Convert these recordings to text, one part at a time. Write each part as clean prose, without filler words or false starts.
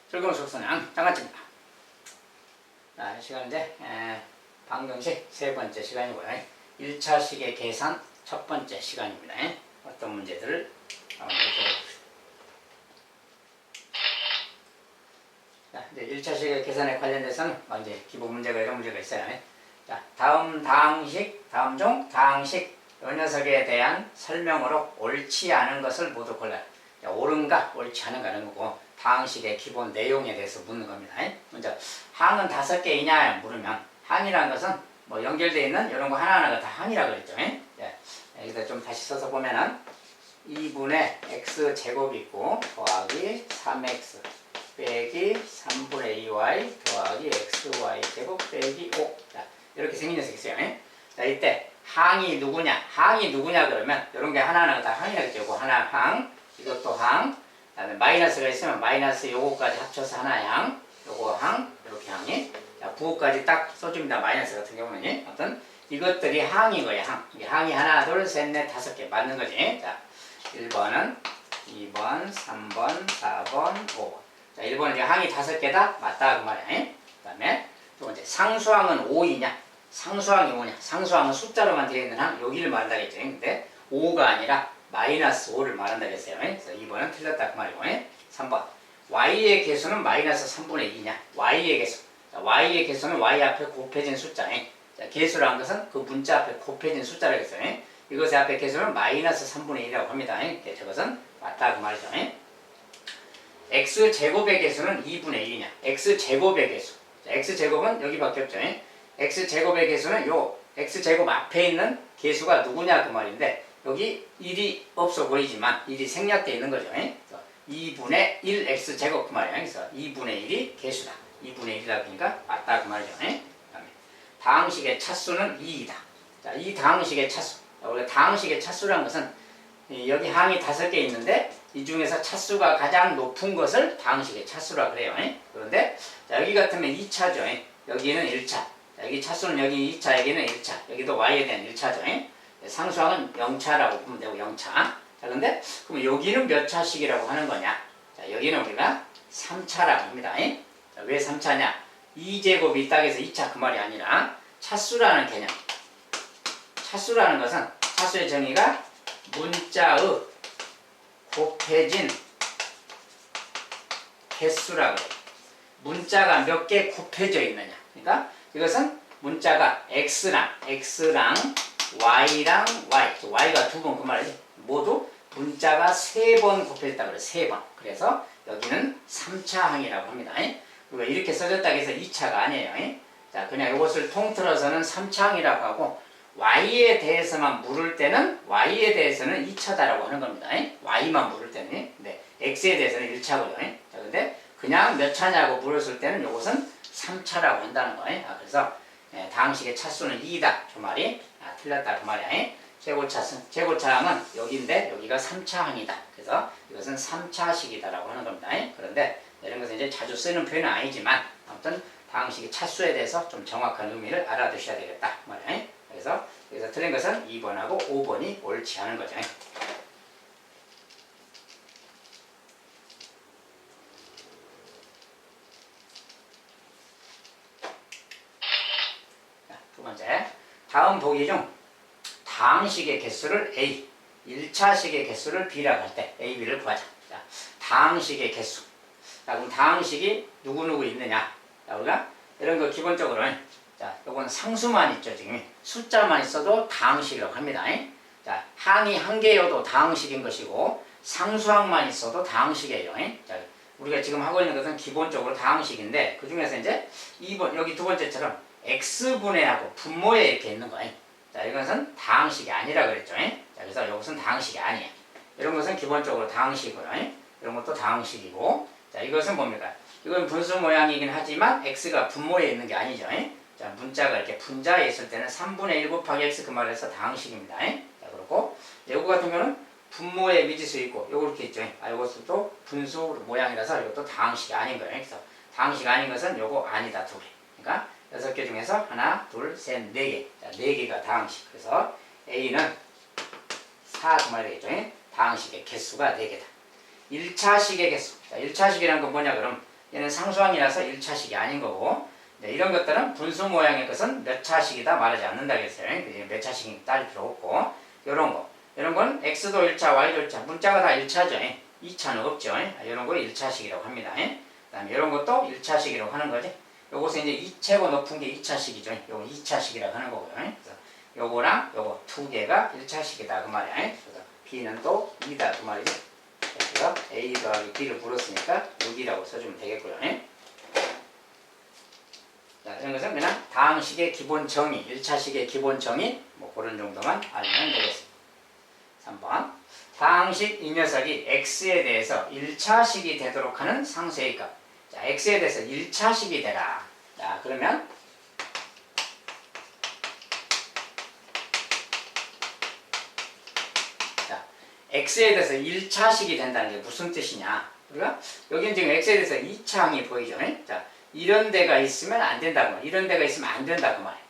즐거운 속성량 장아찌입니다. 자, 시간인데 방정식 세 번째 시간이고요. 1차 식의 계산 첫 번째 시간입니다. 어떤 문제들을 한번 해보겠습니다. 자, 이제 1차 식의 계산에 관련돼서는 이제 기본 문제가 이런 문제가 있어요. 자, 다음 다항식, 다음 중 다항식 이 녀석에 대한 설명으로 옳지 않은 것을 모두 골라요. 옳은가 옳지 않은가 하는 거고, 다항식의 기본 내용에 대해서 묻는 겁니다. 먼저 항은 5개이냐 물으면, 항이라는 것은 뭐 연결되어 있는 이런 거 하나하나가 다 항이라고 그랬죠. 여기다 좀 다시 써서 보면은 2분의 x제곱이 있고 더하기 3x 빼기 3분의 2y 더하기 xy 제곱 빼기 5. 자, 이렇게 생긴 녀석이 있어요. 자, 이때 항이 누구냐? 항이 누구냐 그러면 이런 게 하나하나가 다 항이라고 했죠. 이거 하나 항, 이것도 항, 그다음에 마이너스가 있으면 마이너스 요거까지 합쳐서 하나 항, 요거 항, 이렇게 항이. 자, 부호까지 딱 써줍니다. 마이너스 같은 경우는. 어떤 이것들이 항인 거예요. 항. 이게 항이 하나, 둘, 셋, 넷, 5개 맞는 거지. 자, 1번은 2번, 3번, 4번, 5번. 자, 1번은 이제 항이 5개다 맞다 그 말이야. 그 다음에 두 번째 상수항은 5이냐? 상수항이 뭐냐? 상수항은 숫자로만 되어 있는 항, 여기를 말한다 했죠. 근데 5가 아니라 마이너스 5를 말한다 했어요. 그래서 2번은 틀렸다 그 말이고. 3번 y의 개수는 마이너스 3분의 2냐? y의 개수. 자, y의 개수는 y 앞에 곱해진 숫자. 자, 개수라는 것은 그 문자 앞에 곱해진 숫자라고 했어요. 이것의 앞에 개수는 마이너스 3분의 1이라고 합니다. 저것은 맞다 그 말이죠. x제곱의 개수는 2분의 1이냐? x제곱의 개수. 자, x제곱은 여기밖에 없죠. x제곱의 개수는 요 x제곱 앞에 있는 개수가 누구냐 그 말인데, 여기 1이 없어 보이지만 1이 생략되어 있는 거죠. 2분의 1 x제곱 그 말이에요. 그래서 2분의 1이 개수다. 2분의 1이라고 하니까 맞다 그 말이죠. 그다음에 다항식의 차수는 2이다. 자, 이 다항식의 차수. 원래 다항식의 차수라는 것은 여기 항이 5개 있는데 이 중에서 차수가 가장 높은 것을 다항식의 차수라 그래요. 그런데 자, 여기 같으면 2차죠. 여기는 1차. 여기 차수는 여기 2차, 여기는 1차. 여기도 y에 대한 1차죠. 상수항은 0차라고 보면 되고 0차. 자, 근데 그럼 여기는 몇 차식이라고 하는 거냐? 자, 여기는 우리가 3차라고 합니다. 자, 왜 3차냐? 2제곱이 있다고 해서 2차 그 말이 아니라 차수라는 개념. 차수라는 것은 차수의 정의가 문자의 곱해진 개수라고 해요. 문자가 몇 개 곱해져 있느냐. 그러니까 이것은 문자가 x랑 y랑 y가 2번 그 말이지. 모두 문자가 3번 곱해졌다고 그래요. 3번. 그래서 여기는 3차 항이라고 합니다. 그리고 이렇게 써졌다고 해서 2차가 아니에요. 자, 그냥 이것을 통틀어서는 3차 항이라고 하고, y에 대해서만 물을 때는 y에 대해서는 2차다라고 하는 겁니다. y만 물을 때는. 근데 x에 대해서는 1차고요. 자, 근데 그냥 몇 차냐고 물었을 때는 이것은 3차라고 한다는 거예요. 그래서 다항식의 차수는 2이다. 저 말이 틀렸다 그 말이야. 최고차항은 여기인데 여기가 3차항이다. 그래서 이것은 3차식이다라고 하는 겁니다. 그런데 이런 것은 이제 자주 쓰는 표현은 아니지만 아무튼 다항식의 차수에 대해서 좀 정확한 의미를 알아두셔야 되겠다 그 말이야. 그래서 여기서 틀린 것은 2번하고 5번이 옳지 않은 거죠. 두 번째, 다음 보기 중 다항식의 개수를 A, 1차식의 개수를 B라고 할 때 A, B를 구하자. 자, 다항식의 개수. 자, 그럼 다항식이 누구누구 있느냐? 자, 우리가 이런 거 기본적으로, 자, 요건 상수만 있죠, 지금. 숫자만 있어도 다항식이라고 합니다. 자, 항이 한 개여도 다항식인 것이고, 상수항만 있어도 다항식이에요. 자, 우리가 지금 하고 있는 것은 기본적으로 다항식인데, 그 중에서 이제 2번, 여기 두 번째처럼 x분해하고 분모에 이렇게 있는 거예요. 자, 이것은 다항식이 아니라 그랬죠. 자, 그래서 이것은 다항식이 아니에요. 이런 것은 기본적으로 다항식이고요. 이런 것도 다항식이고, 자, 이것은 뭡니까? 이건 분수 모양이긴 하지만 x가 분모에 있는 게 아니죠. 자, 문자가 이렇게 분자에 있을 때는 3분의 1 곱하기 x 그 말을 해서 다항식입니다. 자, 그렇고 요거 같은 경우는 분모에 미지수 있고 요거 이렇게 있죠. 이것도 분수 모양이라서 이것도 다항식이 아닌 거예요. 그래서 다항식 아닌 것은 요거 아니다 2개. 그러니까 6개 중에서 하나, 둘, 셋, 4개. 자, 4개가 다항식. 그래서 A는 4 그 말이 되겠죠. 다항식의 개수가 4개다. 1차식의 개수. 자, 1차식이란 건 뭐냐 그럼 얘는 상수항이라서 1차식이 아닌 거고, 네, 이런 것들은 분수 모양의 것은 몇 차식이다 말하지 않는다고 했어요. 몇 차식이 따질 필요 없고, 요런 거. 이런 건 x도 1차, y도 1차, 문자가 다 1차죠. 2차는 없죠. 이런 거 1차식이라고 합니다. 그 다음에 이런 것도 1차식이라고 하는 거지. 요것은 이제 2최고 높은 게 2차식이죠. 요거 2차식이라고 하는 거고요. 그래서 요거랑 요거 두 개가 1차식이다 그 말이야. 그래서 b는 또 2다 그 말이지. 그래서 a 더하기 b를 불었으니까 6이라고 써주면 되겠고요. 자, 이런 것은 그냥 다항식의 기본 정의, 1차식의 기본 정의 뭐 그런 정도만 알면 되겠습니다. 3번. 다항식 이 녀석이 x에 대해서 1차식이 되도록 하는 상수의 값. 자, x에 대해서 1차식이 되라. 자, 그러면 자, x에 대해서 1차식이 된다는 게 무슨 뜻이냐? 우리가 여기는 지금 x에 대해서 2차항이 보이죠? 자, 이런 데가 있으면 안 된다고, 이런 데가 있으면 안 된다고 말이야.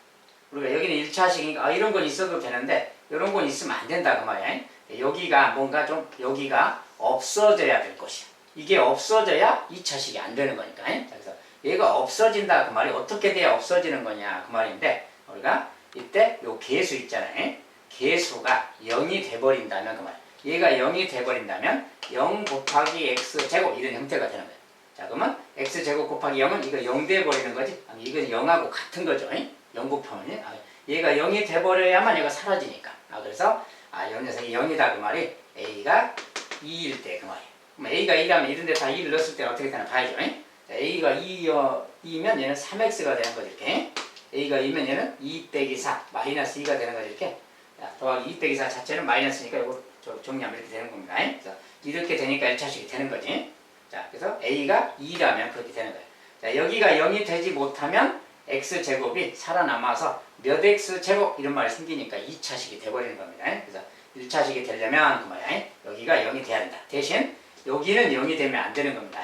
우리가 여기는 1차식이니까 이런 건 있어도 되는데 이런 건 있으면 안 된다고 말이야. 여기가 뭔가 좀 여기가 없어져야 될 것이야. 이게 없어져야 2차식이 안 되는 거니까. 그래서 얘가 없어진다 그 말이 어떻게 돼야 없어지는 거냐 그 말인데, 우리가 이때 요 계수 있잖아요. 계수가 0이 돼버린다면 그 말. 얘가 0이 돼버린다면 0 곱하기 x제곱 이런 형태가 되는 거예요. 자, 그러면 x제곱 곱하기 0은 이거 0 돼버리는 거지. 이건 0하고 같은 거죠. 0 곱하면 얘가 0이 돼버려야만 얘가 사라지니까. 그래서 이 녀석이 0이다 그 말이 a가 2일 때 그 말이에요. 그럼 a가 2라면 이런 데 다 2를 넣었을 때 어떻게 되나 봐야죠. 자, a가 2면 얘는 3x가 되는 거죠. 이렇게. a가 2면 얘는 2 빼기 4 마이너스 2가 되는 거죠. 이렇게. 자, 더하기 2 빼기 4 자체는 마이너스니까 이거 정리하면 이렇게 되는 겁니다. 그래서 이렇게 되니까 1차식이 되는 거지. 자, 그래서 a가 2라면 그렇게 되는 거예요. 자, 여기가 0이 되지 못하면 x제곱이 살아남아서 몇 x제곱 이런 말이 생기니까 2차식이 돼버리는 겁니다. 그래서 1차식이 되려면 그 말이야. 여기가 0이 돼야 된다. 대신 여기는 0이 되면 안 되는 겁니다.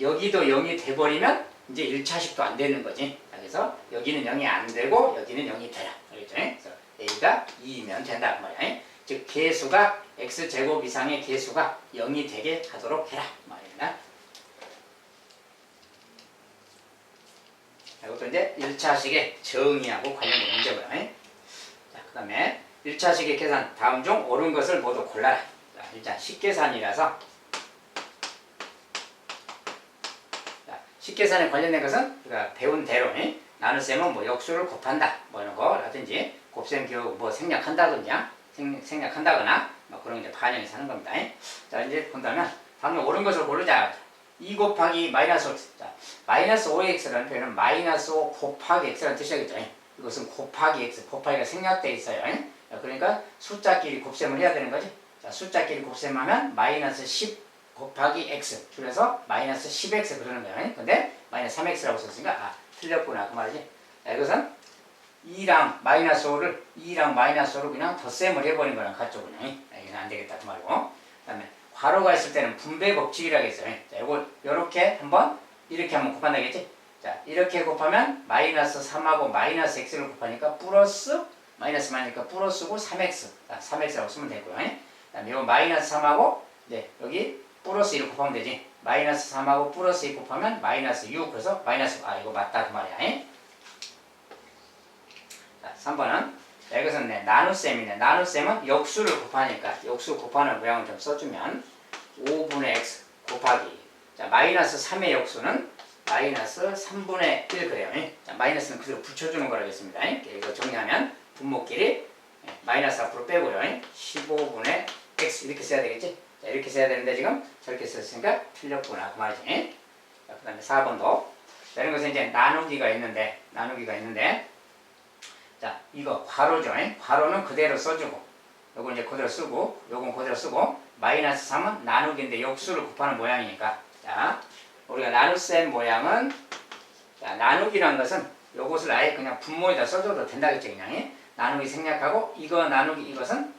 여기도 0이 돼버리면 이제 1차식도 안 되는 거지. 그래서 여기는 0이 안 되고 여기는 0이 되라. 알겠죠? 그래서 a가 2이면 된다. 그 말이야. 즉 계수가 x제곱 이상의 계수가 0이 되게 하도록 해라. 그 말입니다. 이것도 이제 1차식의 정의하고 관련된 문제고요. 자, 그 다음에 1차식의 계산, 다음 중 옳은 것을 모두 골라라. 자, 일단 식계산이라서, 자, 식계산에 관련된 것은 우리가 배운 대로 나눗셈은 뭐 역수를 곱한다 뭐 이런 거라든지 곱셈 기억 뭐 생략한다거나 뭐 그런 게 반영이 사는 겁니다. 자, 이제 본다면 다음 중 옳은 것을 고르자. 2 곱하기 마이너스 5x. 자, 마이너스 5x라는 표현은 마이너스 5 곱하기 x라는 뜻이겠죠. 이것은 곱하기 x, 곱하기가 생략되어 있어요. 그러니까 숫자끼리 곱셈을 해야 되는 거지. 자, 숫자끼리 곱셈하면 마이너스 10 곱하기 x, 줄여서 마이너스 10x 그러는 거예요. 근데 마이너스 3x라고 썼으니까 틀렸구나 그 말이지. 자, 이것은 2랑 마이너스 5를 2랑 마이너스 5를 그냥 덧셈을 해버린 거랑 같죠. 그냥. 이건 안 되겠다 그 말이고. 그 다음에 괄호가 있을 때는 분배 법칙이라고 했어요. 자, 요거 요렇게 한번 이렇게 한번 곱한다겠지? 자, 이렇게 곱하면 마이너스 3하고 마이너스 x를 곱하니까 플러스 마이너스 많으니까 플러스고 3x. 자, 3x라고 쓰면 되고요. 그다음에 요 마이너스 3하고 여기 플러스 1을 곱하면 되지. 마이너스 3하고 플러스 2 곱하면 마이너스 6. 그래서 마이너스 이거 맞다 그 말이야. 자, 3번은 자, 이것은 나눗셈이네. 나눗셈은 역수를 곱하니까 역수 곱하는 모양을 좀 써주면 5분의 x 곱하기, 자, 마이너스 3의 역수는 마이너스 3분의 1 그래요. 자, 마이너스는 그대로 붙여주는 거라겠습니다. 이거 정리하면 분모끼리 마이너스 앞으로 빼고요. 15분의 x 이렇게 써야 되겠지? 자, 이렇게 써야 되는데 지금 저렇게 썼으니까 틀렸구나 그 말이지. 자, 그 다음에 4번도 자, 이런 것은 이제 나누기가 있는데 자, 이거 괄호죠. 괄호는 그대로 써주고, 요건 이제 그대로 쓰고, 요건 그대로 쓰고, 마이너스 3은 나누기인데 역수를 곱하는 모양이니까. 자, 우리가 나눗셈 모양은, 자, 나누기란 것은 요것을 아예 그냥 분모에다 써줘도 된다겠죠, 그냥. 나누기 생략하고, 이거 나누기 이것은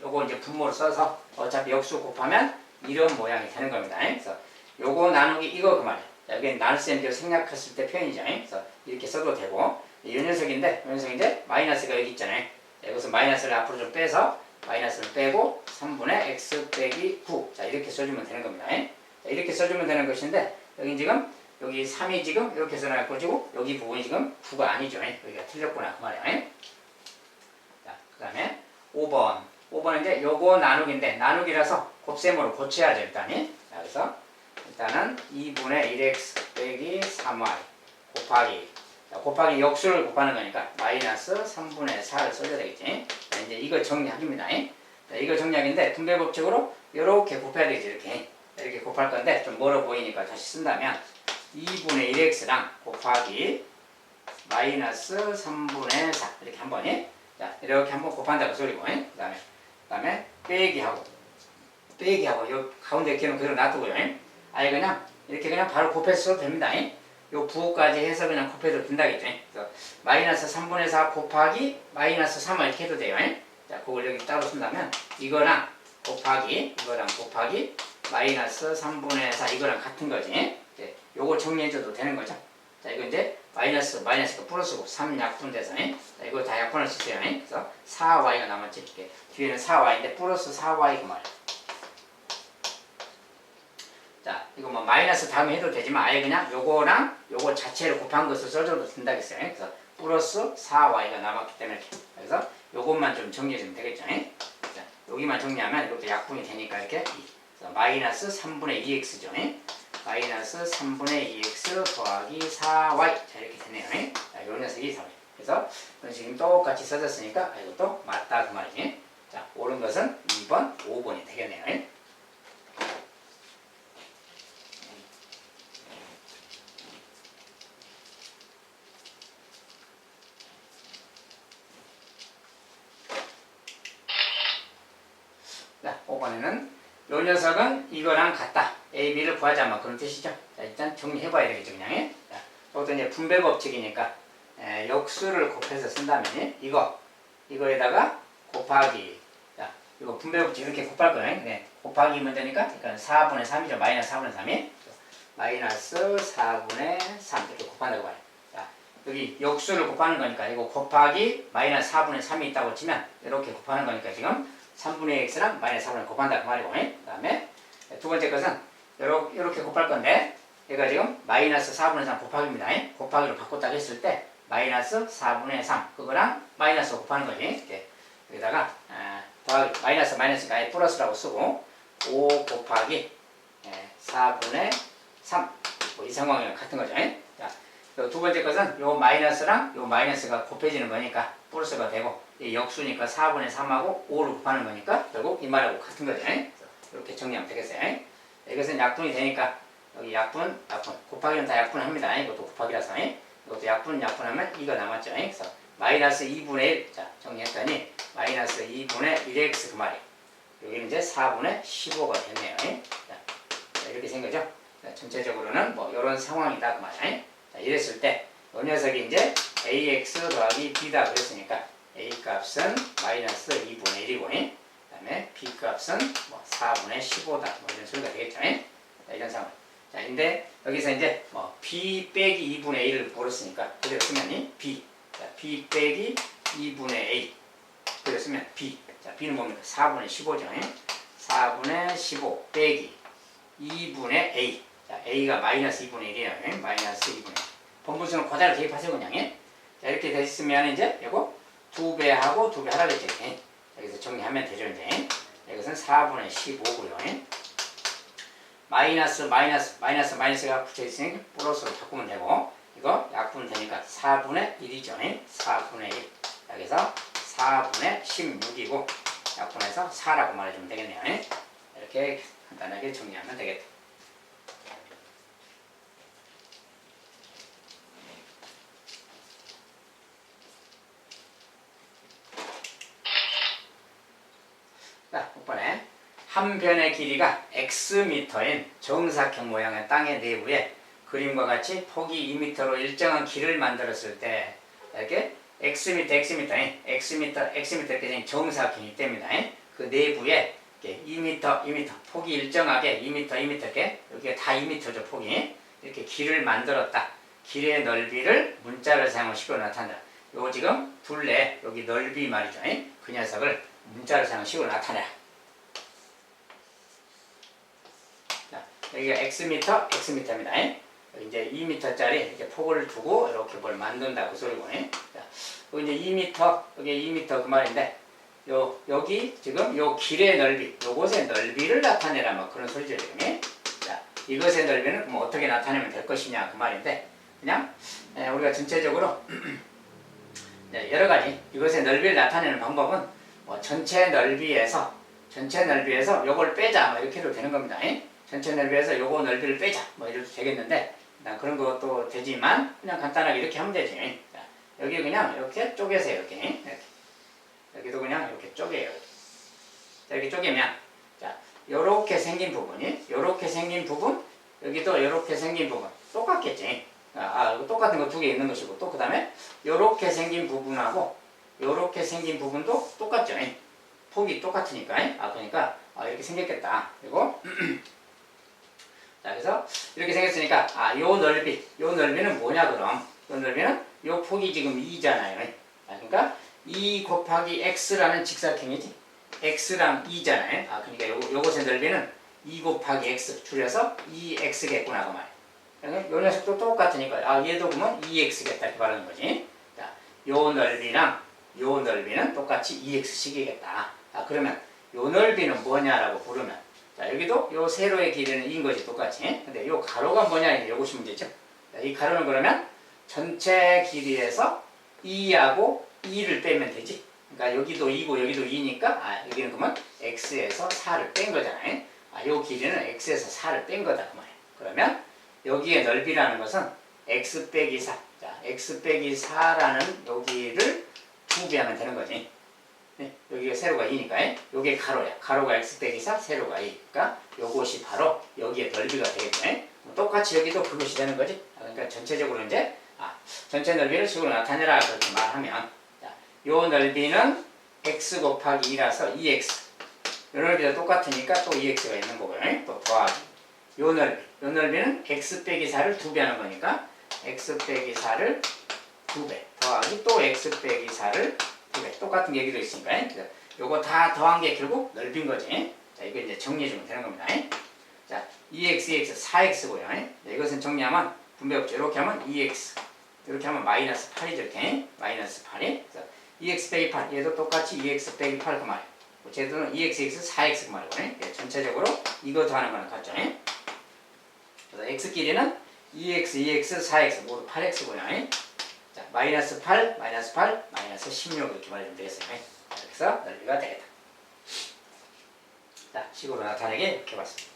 요거 이제 분모로 써서 어차피 역수 곱하면 이런 모양이 되는 겁니다. 그래서 요거 나누기 이거 그 말이에요. 자, 여기 나눗셈 생략했을 때 표현이죠. 그래서 이렇게 써도 되고, 이 녀석인데 마이너스가 여기 있잖아요. 이것은 마이너스를 앞으로 좀 빼서 마이너스를 빼고 3분의 x 빼기 9. 자, 이렇게 써주면 되는 겁니다. 자, 이렇게 써주면 되는 것인데 여기 지금 여기 3이 지금 이렇게 해서 나올 거고 여기 부분이 지금 9가 아니죠. 여기가 틀렸구나 그 말이야. 자, 그 다음에 5번. 5번은 이제 요거 나누기인데 나누기라서 곱셈으로 고쳐야죠 일단이. 자, 그래서 일단은 2분의 1x 빼기 3y 곱하기, 자, 곱하기 역수를 곱하는 거니까 마이너스 3분의 4를 써줘야 되겠지. 자, 이제 이거 정리하기입니다. 자, 이거 정리하기인데 분배 법칙으로 이렇게 곱해야 되지. 이렇게 곱할 건데 좀 멀어 보이니까 다시 쓴다면 2분의 1x랑 곱하기 마이너스 3분의 4 이렇게 한 번이, 자, 이렇게 한번 곱한다고 소리고, 그 다음에 빼기하고 요 가운데 기는 그대로 놔두고요. 아예 그냥 이렇게 그냥 바로 곱해서 됩니다. 요 부호까지 해서 그냥 곱해도 된다겠죠. 그래서 마이너스 3분의 4 곱하기 마이너스 3을 이렇게 해도 돼요. 자, 그걸 여기 따로 쓴다면 이거랑 곱하기 마이너스 3분의 4 이거랑 같은 거지. 이제 요거 정리해줘도 되는 거죠. 자, 이거 이제 마이너스가 플러스고 3 약분돼서, 자, 이거 다 약분할 수 있어요. 그래서 4y가 남았지. 이렇게 뒤에는 4y인데 플러스 4y 그 말이야. 자, 이거 뭐 마이너스 다음에 해도 되지만 아예 그냥 요거랑 요거 자체를 곱한 것을 써줘도 된다겠어요. 그래서 플러스 4y가 남았기 때문에, 그래서 요것만 좀 정리해주면 되겠죠. 자, 여기만 정리하면 이것도 약분이 되니까 이렇게 그래서 마이너스 3분의 2x죠. 마이너스 3분의 2x 더하기 4y. 자, 이렇게 되네요. 자, 요 녀석이 4y. 그래서 지금 똑같이 써졌으니까 이것도 맞다 그 말이지. 자, 옳은 것은 2번, 5번이 되겠네요. 자, 5번에는 요 녀석은 이거랑 같다. A, B를 구하자 뭐 그런 뜻이죠. 자, 일단 정리해봐야 되겠죠 그냥. 자, 이것도 이제 분배 법칙이니까 역수를 곱해서 쓴다면 이거에다가 곱하기, 자, 이거 분배 법칙 이렇게 곱할 거예요. 네, 곱하기면 되니까 그러니까 4분의 3이죠. 마이너스 4분의 3이 마이너스 4분의 3 이렇게 곱한다고 봐요. 자, 여기 역수를 곱하는 거니까 이거 곱하기 마이너스 4분의 3이 있다고 치면 이렇게 곱하는 거니까 지금 3분의 x랑 마이너스 4분의 곱한다 그 말이고, 그 다음에 두 번째 것은 이렇게 곱할 건데 얘가 지금 마이너스 4분의 3 곱하기입니다. 곱하기로 바꿨다고 했을 때 마이너스 4분의 3 그거랑 마이너스 곱하는 거지. 이렇게 여기다가 더하기 마이너스가 아예 플러스라고 쓰고 5 곱하기 4분의 3 뭐 이 상황이랑 같은 거죠. 자, 두 번째 것은 요 마이너스랑 요 마이너스가 곱해지는 거니까 플러스가 되고 이 역수니까 4분의 3하고 5를 곱하는 거니까 결국 이 말하고 같은 거죠. 이렇게 정리하면 되겠어요. 이것은 약분이 되니까 여기 약분 곱하기는 다 약분합니다. 이것도 곱하기라서 이것도 약분하면 이거 남았죠. 그래서 마이너스 2분의 1, 자, 정리했더니 마이너스 2분의 1x 그 말이에요. 여기는 이제 4분의 15가 됐네요. 자, 이렇게 생겨죠. 자, 전체적으로는 뭐 이런 상황이다 그 말이에요. 자, 이랬을 때 이 녀석이 이제 ax 더하기 b다 그랬으니까 a 값은 마이너스 2분의 1이고 그 다음에 b 값은 뭐 4분의 15다 뭐 이런 소리가 되겠죠. 자, 이런 상황. 자, 근데 여기서 이제 뭐 b 빼기 2분의 1을 물었으니까 그대로 쓰면 b. 자, b 빼기 2분의 a. 그대로 쓰면 b. 자, b는 뭡니까? 4분의 15죠. 4분의 15 빼기 2분의 a. 자, a가 마이너스 2분의 1이에요. 마이너스 2분의 1. 본분수는 그대로 대입하세요 그냥. 자, 이렇게 됐으면 이제 이거 2배하고 2배 하라 그랬죠. 여기서 정리하면 되죠. 이제 이것은 4분의 15고요. 마이너스가 붙여있으니 플러스로 바꾸면 되고 이거 약분 되니까 4분의 1이죠. 4분의 1. 여기서 4분의 16이고 약분해서 4라고 말해주면 되겠네요. 이렇게 간단하게 정리하면 되겠다. 자, 6번에 한 변의 길이가 xm인 정사각 모양의 땅의 내부에 그림과 같이 폭이 2m로 일정한 길을 만들었을 때 이렇게 xm 이렇게 정사각형이 됩니다. 그 내부에 2m 폭이 일정하게 2m 이렇게 여기가 다 2m죠 폭이. 이렇게 길을 만들었다. 길의 넓이를 문자를 사용한 식으로 나타낸다. 요거 지금 둘레 여기 넓이 말이죠. 그 녀석을 문자를 사용한 식으로 나타내라. 자, 여기가 xm입니다. 이제 2m짜리 이렇게 폭을 두고 이렇게 뭘 만든다 그 소리고. 자, 이제 2m, 여기 2m 그 말인데, 여기 지금 요 길의 넓이, 요것의 넓이를 나타내라 뭐 그런 소리죠 지금. 자, 이것의 넓이는 그럼 어떻게 나타내면 될 것이냐 그 말인데, 그냥 우리가 전체적으로 여러 가지 이것의 넓이를 나타내는 방법은 뭐 전체 넓이에서 요걸 빼자 뭐 이렇게 해도 되는 겁니다. 전체 넓이에서 요거 넓이를 빼자 뭐 이래도 되겠는데, 그런 것도 되지만 그냥 간단하게 이렇게 하면 되지. 자, 여기 그냥 이렇게 쪼개세요. 이렇게. 여기도 그냥 이렇게 쪼개요. 자, 이렇게 쪼개면, 자, 요렇게 생긴 부분이, 요렇게 생긴 부분, 여기도 요렇게 생긴 부분 똑같겠지. 똑같은 거 두 개 있는 것이고, 또 그 다음에 요렇게 생긴 부분하고 요렇게 생긴 부분도 똑같죠. 폭이 똑같으니까. 그러니까 이렇게 생겼겠다. 그리고 자, 그래서 이렇게 생겼으니까 요 넓이는 뭐냐 그럼? 요 넓이는 요 폭이 지금 2잖아요. 그러니까 2 곱하기 x라는 직사각형이지. x랑 2잖아요. 그러니까 요것의 넓이는 2 곱하기 x 줄여서 2x겠구나 그 말이에요. 요 녀석도 똑같으니까 얘도 그러면 2x겠다 이렇게 말하는 거지. 자, 요 넓이는 똑같이 2x씩이겠다. 그러면 요 넓이는 뭐냐라고 부르면, 자, 여기도 요 세로의 길이는 2인 거지 똑같이. 근데 요 가로가 뭐냐 요것이 문제죠. 자, 이 가로는 그러면 전체 길이에서 2하고 2를 빼면 되지. 그러니까 여기도 2고 여기도 2니까 여기는 그러면 x에서 4를 뺀 거잖아요. 요 길이는 x에서 4를 뺀 거다 그 말이에요. 그러면 여기의 넓이라는 것은 x 빼기 4. 자, x 빼기 4라는 여기를 2배하면 되는 거지. 여기가 세로가 2니까 요게 가로야. 가로가 x 빼기 4, 세로가 2. 그러니까 요것이 바로 여기의 넓이가 되겠네. 똑같이 여기도 그것이 되는 거지. 그러니까 전체적으로 이제 전체 넓이를 식으로 나타내라 그렇게 말하면, 자, 요 넓이는 x 곱하기 2라서 2x. 요 넓이도 똑같으니까 또 2x가 있는 거고요. 또 더하기 요 넓이는 x 빼기 4를 2배 하는 거니까 x 빼기 4를 2배 더하기 또 x 빼기 4를 2배. 똑같은 얘기도 있으니까 요거 다 더한 게 결국 넓인 거지. 자, 이거 이제 정리해주면 되는 겁니다. 자, 2x, 2x, 4x고요. 이것은 정리하면 분배법칙 이렇게 하면 2x, 이렇게 하면 마이너스 8이죠. 이렇게 마이너스 8이. 2x 빼기 8, 얘도 똑같이 2x 빼기 8 그 말이에요. 쟤들은 2x, 4x 그 말이고, 전체적으로 이거 더하는 거는 같죠. 그래서 x 길이는 2x, 2x, 4x 모두 8x고요. 자, 마이너스 8, 마이너스 8, 마이너스 16 이렇게 말해주면 되겠어요. 그래서 넓이가 되겠다. 자, 식으로 나타내기 이렇게 봤습니다.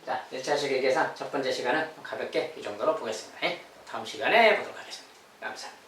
자, 1차식의 계산 첫 번째 시간은 가볍게 이 정도로 보겠습니다. 다음 시간에 보도록 하겠습니다. 감사합니다.